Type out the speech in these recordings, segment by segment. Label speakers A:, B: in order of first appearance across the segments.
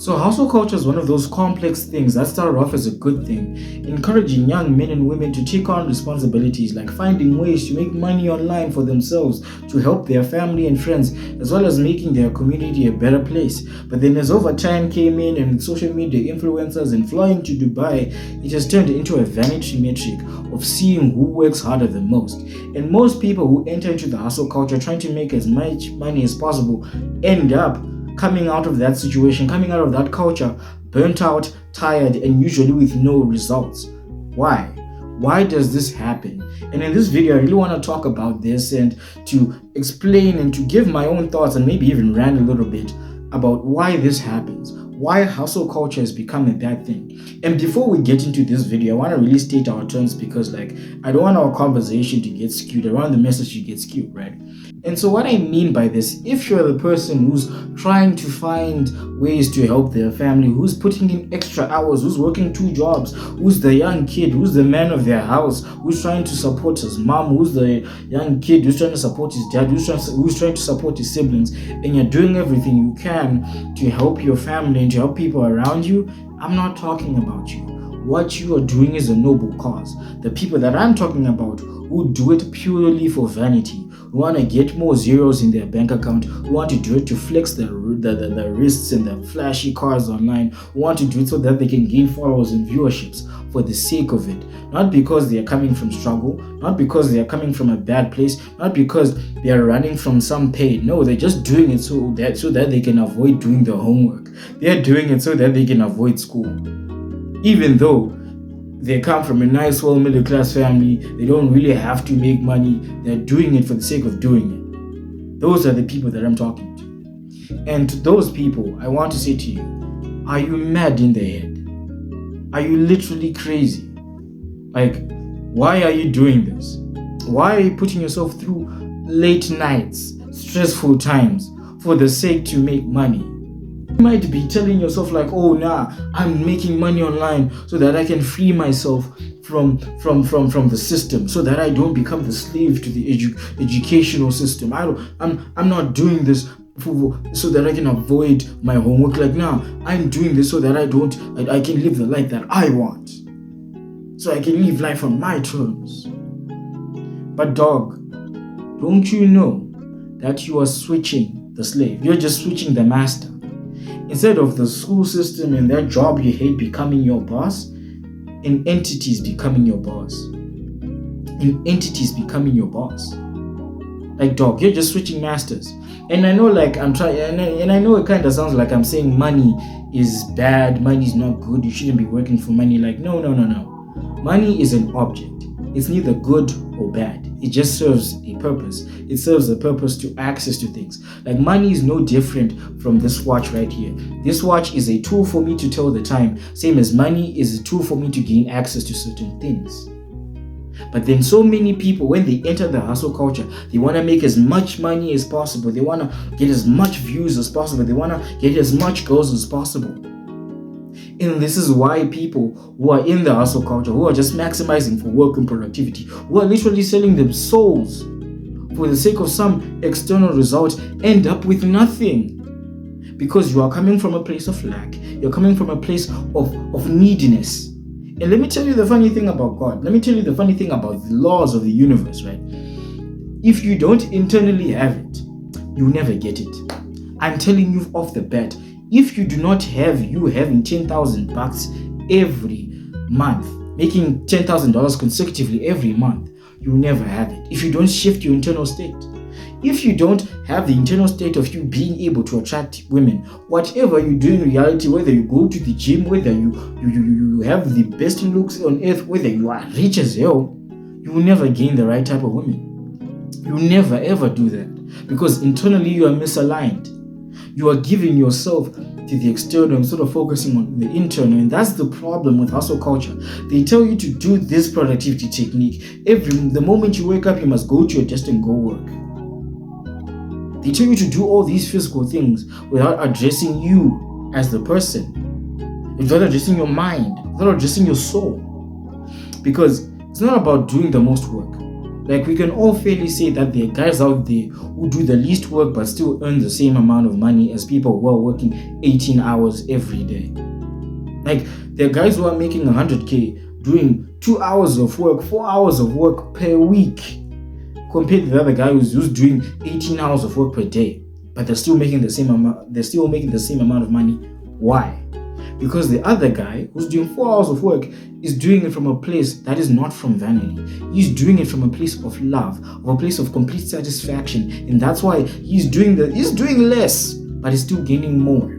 A: So household culture is one of those complex things that started off as a good thing, encouraging young men and women to take on responsibilities like finding ways to make money online for themselves, to help their family and friends, as well as making their community a better place. But then as overtime came in and social media influencers and flying to Dubai, it has turned into a vanity metric of seeing who works harder the most. And most people who enter into the hustle culture trying to make as much money as possible end up coming out of that situation, coming out of that culture, burnt out, tired, and usually with no results. Why? Why does this happen? And in this video, I really want to talk about this and to explain and to give my own thoughts and maybe even rant a little bit about why this happens, why hustle culture has become a bad thing. And before we get into this video, I want to really state our terms because I don't want our conversation to get skewed. I want the message to get skewed, right? And so what I mean by this, if you're the person who's trying to find ways to help their family, who's putting in extra hours, who's working 2 jobs, who's the young kid, who's the man of their house, who's trying to support his mom, who's the young kid who's trying to support his dad, who's trying to support his siblings, and you're doing everything you can to help your family and to help people around you, I'm not talking about you. What you are doing is a noble cause. The people that I'm talking about who do it purely for vanity, who want to get more zeros in their bank account, who want to do it to flex the wrists and the flashy cars online, who want to do it so that they can gain followers and viewerships for the sake of it. Not because they are coming from struggle, not because they are coming from a bad place, not because they are running from some pain. No, they're just doing it so that they can avoid doing the homework. They're doing it so that they can avoid school. Even though they come from a nice, well, middle-class family, they don't really have to make money. They're doing it for the sake of doing it. Those are the people that I'm talking to. And to those people, I want to say to you, are you mad in the head? Are you literally crazy? Why are you doing this? Why are you putting yourself through late nights, stressful times for the sake to make money? You might be telling yourself I'm making money online so that I can free myself from the system, so that I don't become the slave to the educational system. I'm not doing this so that I can avoid my homework. I'm doing this so that I can live the life that I want, so I can live life on my terms. But dog, don't you know that you are switching the slave? You're just switching the master. Instead of the school system and that job you hate becoming your boss, an entity is becoming your boss. An entity is becoming your boss. Dog, you're just switching masters. And I know I'm trying, and I know it kind of sounds like I'm saying money is bad, money is not good, you shouldn't be working for money. No. Money is an object. It's neither good or bad. It just serves a purpose. It serves a purpose to access to things. Money is no different from this watch right here. This watch is a tool for me to tell the time, same as money is a tool for me to gain access to certain things. But then so many people, when they enter the hustle culture, they want to make as much money as possible. They want to get as much views as possible. They want to get as much goals as possible. And this is why people who are in the hustle culture, who are just maximizing for work and productivity, who are literally selling their souls for the sake of some external result, end up with nothing. Because you are coming from a place of lack. You're coming from a place of neediness. And let me tell you the funny thing about God. Let me tell you the funny thing about the laws of the universe, right? If you don't internally have it, you'll never get it. I'm telling you off the bat. If you do not have you having $10,000 every month, making $10,000 consecutively every month, you'll never have it. If you don't shift your internal state, if you don't have the internal state of you being able to attract women, whatever you do in reality, whether you go to the gym, whether you have the best looks on earth, whether you are rich as hell, you will never gain the right type of women. You'll never ever do that because internally you are misaligned. You are giving yourself to the external instead of focusing on the internal, and that's the problem with hustle culture. They tell you to do this productivity technique. The moment you wake up, you must go to your desk and go work. They tell you to do all these physical things without addressing you as the person, without addressing your mind, without addressing your soul. Because it's not about doing the most work. Like, we can all fairly say that there are guys out there who do the least work but still earn the same amount of money as people who are working 18 hours every day. Like, there are guys who are making 100K doing 2 hours of work, 4 hours of work per week, compared to the other guy who's doing 18 hours of work per day, but they're still making the same amount. They're still making the same amount of money. Why? Because the other guy who's doing 4 hours of work is doing it from a place that is not from vanity. He's doing it from a place of love, of a place of complete satisfaction, and that's why he's doing less, but he's still gaining more.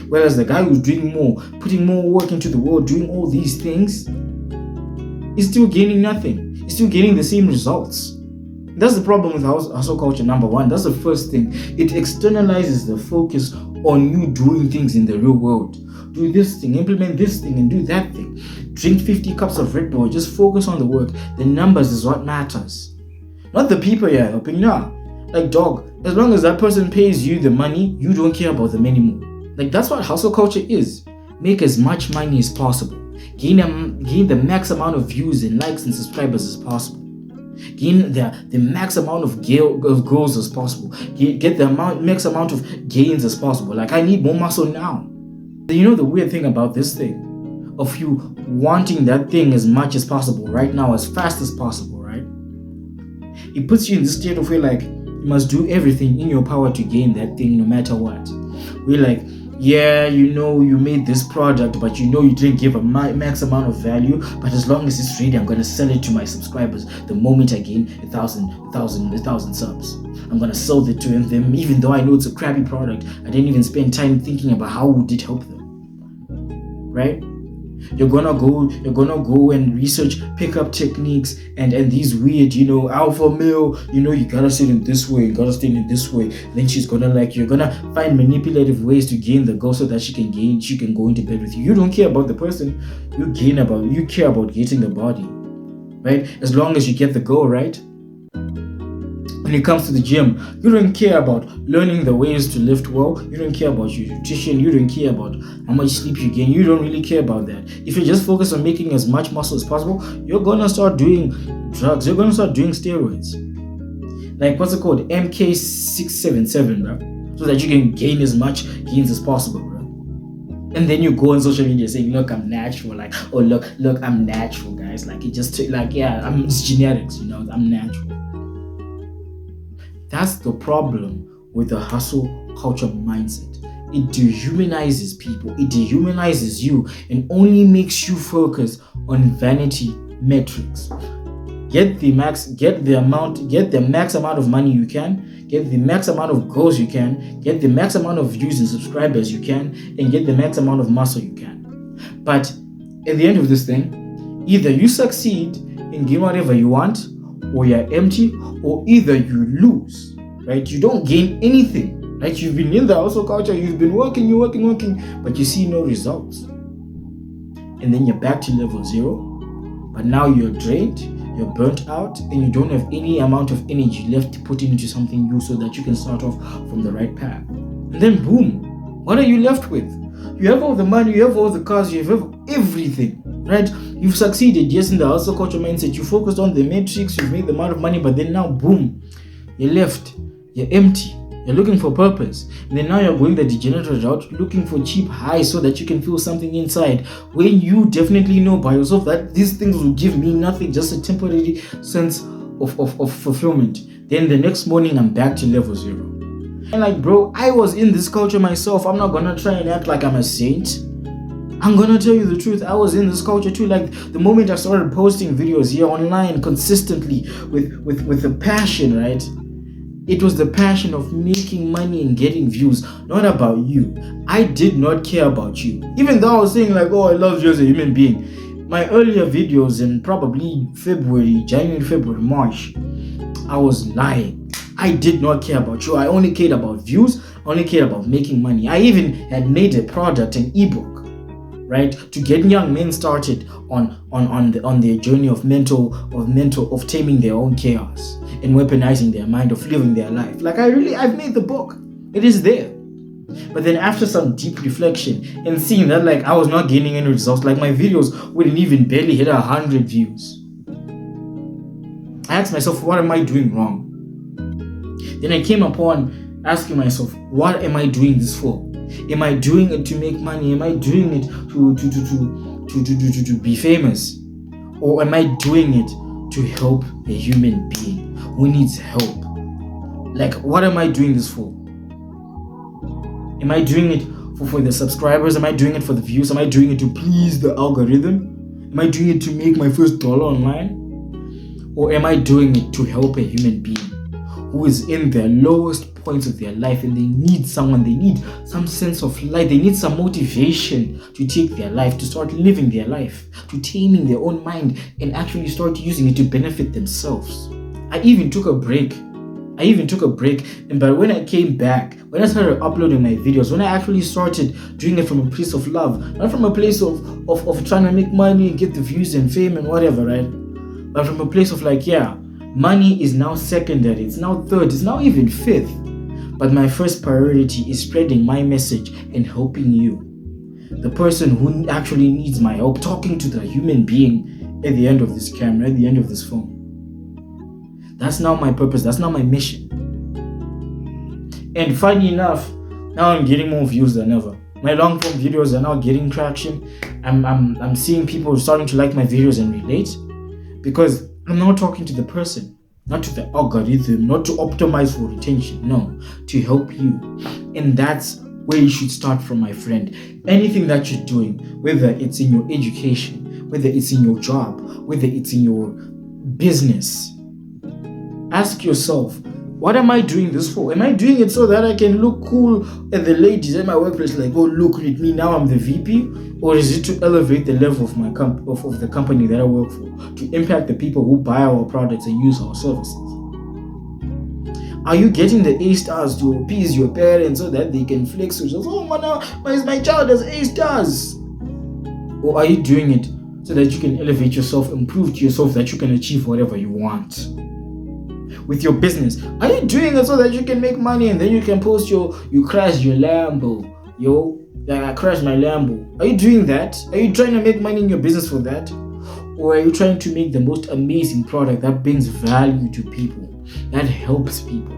A: Whereas the guy who's doing more, putting more work into the world, doing all these things, is still gaining nothing. He's still getting the same results. That's the problem with hustle culture, number one. That's the first thing. It externalizes the focus on you doing things in the real world. Do this thing, implement this thing, and do that thing. Drink 50 cups of Red Bull. Just focus on the work. The numbers is what matters. Not the people you're helping. Nah. Like, dog, as long as that person pays you the money, you don't care about them anymore. Like, that's what hustle culture is. Make as much money as possible. Gain the max amount of views and likes and subscribers as possible. Gain the max amount of goals as possible. Get the max amount of gains as possible. Like, I need more muscle now. You know the weird thing about this thing, of you wanting that thing as much as possible right now, as fast as possible, right? It puts you in this state of where, like, you must do everything in your power to gain that thing no matter what. We're like, yeah, you know, you made this product, but you know you didn't give a max amount of value, but as long as it's ready, I'm going to sell it to my subscribers the moment I gain 1,000 subs. I'm going to sell it to them, even though I know it's a crappy product. I didn't even spend time thinking about how would it help them. Right? You're gonna go and research, pick up techniques and these weird, alpha male, you gotta say it this way, you gotta say it this way. Then she's gonna you're gonna find manipulative ways to gain the goal so that she can go into bed with you. You don't care about the person, you care about getting the body, right? As long as you get the goal, right? When it comes to the gym, you don't care about learning the ways to lift well. You don't care about your nutrition. You don't care about how much sleep you get. You don't really care about that. If you just focus on making as much muscle as possible, you're going to start doing drugs. You're going to start doing steroids. Like, what's it called? MK677, bro. So that you can gain as much gains as possible, bro. And then you go on social media saying, look, I'm natural. Like, oh, look, I'm natural, guys. Like, it's genetics, I'm natural. That's the problem with the hustle culture mindset. It dehumanizes people. It dehumanizes you and only makes you focus on vanity metrics. Get the max amount of money you can, get the max amount of goals you can, get the max amount of views and subscribers you can, and get the max amount of muscle you can. But at the end of this thing, either you succeed and gain whatever you want, or you're empty, or either you lose, right? You don't gain anything, right? You've been in the hustle culture, you've been working, but you see no results. And then you're back to level 0, but now you're drained, you're burnt out, and you don't have any amount of energy left to put into something new so that you can start off from the right path. And then boom, what are you left with? You have all the money, you have all the cars, you have everything, right? You've succeeded, yes, in the hustle culture mindset. You focused on the metrics, you've made the amount of money, but then now, boom, you're left, you're empty, you're looking for purpose. And then now you're going the degenerate route, looking for cheap highs so that you can feel something inside, when you definitely know by yourself that these things will give me nothing, just a temporary sense of fulfillment. Then the next morning, I'm back to level 0. And like, bro, I was in this culture myself. I'm not gonna try and act like I'm a saint. I'm gonna tell you the truth. I was in this culture too. Like, the moment I started posting videos here online consistently with the passion, right? It was the passion of making money and getting views, not about you. I did not care about you. Even though I was saying like, oh, I love you as a human being. My earlier videos in probably January, February, March, I was lying. I did not care about you. I only cared about views. I only cared about making money. I even had made a product, an ebook, right, to get young men started on their journey of taming their own chaos and weaponizing their mind, of living their life. Like, I've made the book. It is there. But then after some deep reflection and seeing that, like, I was not gaining any results, like my videos wouldn't even barely hit 100 views. I asked myself, what am I doing wrong? Then I came upon asking myself, what am I doing this for? Am I doing it to make money? Am I doing it to be famous? Or am I doing it to help a human being who needs help? Like, what am I doing this for? Am I doing it for the subscribers? Am I doing it for the views? Am I doing it to please the algorithm? Am I doing it to make my first dollar online? Or am I doing it to help a human being who is in their lowest points of their life and they need someone, they need some sense of light, they need some motivation to take their life, to start living their life, to taming their own mind and actually start using it to benefit themselves. I even took a break, but when I came back, when I started uploading my videos, when I actually started doing it from a place of love, not from a place of trying to make money, get the views and fame and whatever, right? But from a place of like, yeah, money is now secondary, it's now third, it's now even fifth. But my first priority is spreading my message and helping you, the person who actually needs my help, talking to the human being at the end of this camera, at the end of this phone. That's now my purpose, that's now my mission. And funny enough, now I'm getting more views than ever. My long form videos are now getting traction. I'm seeing people starting to like my videos and relate, because I'm now talking to the person, not to the algorithm, not to optimize for retention, no, to help you. And that's where you should start from, my friend. Anything that you're doing, whether it's in your education, whether it's in your job, whether it's in your business, ask yourself, what am I doing this for? Am I doing it so that I can look cool at the ladies at my workplace, like, oh, look at me, now I'm the VP? Or is it to elevate the level of my of the company that I work for, to impact the people who buy our products and use our services? Are you getting the A stars to appease your parents so that they can flex with us? Oh, my child has A stars. Or are you doing it so that you can elevate yourself and prove to yourself that you can achieve whatever you want? With your business, are you doing it so that you can make money and then you can post you crashed your Lambo, I crashed my Lambo? Are you doing that? Are you trying to make money in your business for that? Or are you trying to make the most amazing product that brings value to people, that helps people?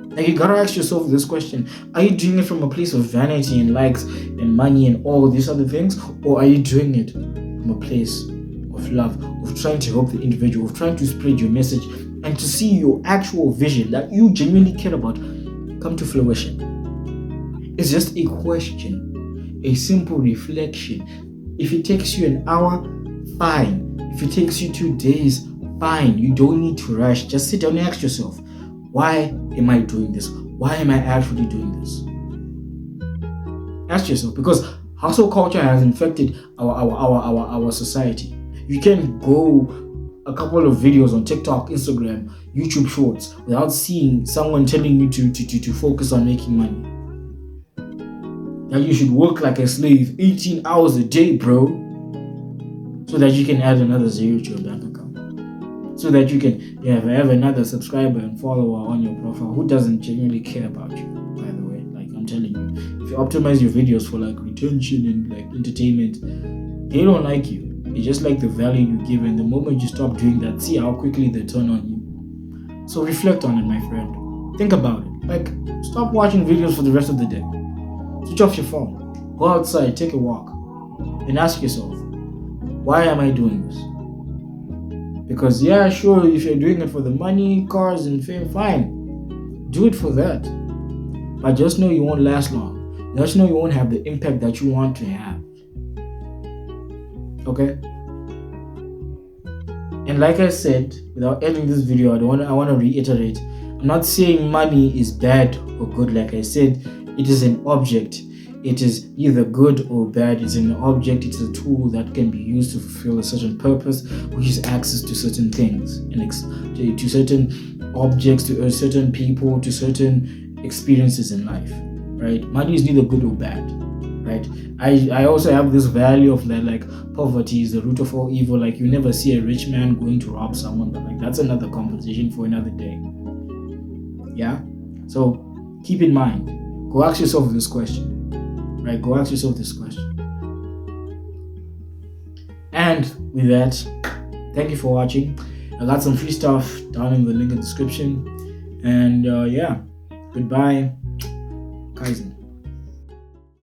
A: Like, you gotta ask yourself this question: are you doing it from a place of vanity and likes and money and all these other things? Or are you doing it from a place of love, of trying to help the individual, of trying to spread your message and to see your actual vision that you genuinely care about come to fruition? It's just a question, a simple reflection. If it takes you an hour, fine. If it takes you 2 days, fine. You don't need to rush. Just sit down and ask yourself, why am I doing this? Why am I actually doing this? Ask yourself, because hustle culture has infected our society. You can go a couple of videos on TikTok, Instagram, YouTube Shorts without seeing someone telling you to focus on making money. That you should work like a slave 18 hours a day, bro, so that you can add another zero to your bank account, so that you can have another subscriber and follower on your profile who doesn't genuinely care about you, by the way. Like, I'm telling you, if you optimize your videos for like retention and like entertainment, they don't like you. They just like the value you give, and the moment you stop doing that, see how quickly they turn on you. So reflect on it, my friend. Think about it. Like, stop watching videos for the rest of the day. Switch off your phone. Go outside, take a walk, and ask yourself, why am I doing this? Because yeah, sure, if you're doing it for the money, cars, and fame, fine. Do it for that. But just know you won't last long. Just know you won't have the impact that you want to have. Okay? And like I said, without ending this video, I want to reiterate, I'm not saying money is bad or good. Like I said, it is an object. It is either good or bad. It's an object. It's a tool that can be used to fulfill a certain purpose, which is access to certain things and to certain objects, to certain people, to certain experiences in life. Right? Money is neither good or bad. Right? I also have this value of that, like, poverty is the root of all evil. Like, you never see a rich man going to rob someone, but like, that's another conversation for another day. Yeah? So keep in mind, go ask yourself this question. Right? Go ask yourself this question. And with that, thank you for watching. I got some free stuff down in the link in the description. And yeah, goodbye, Kaizen.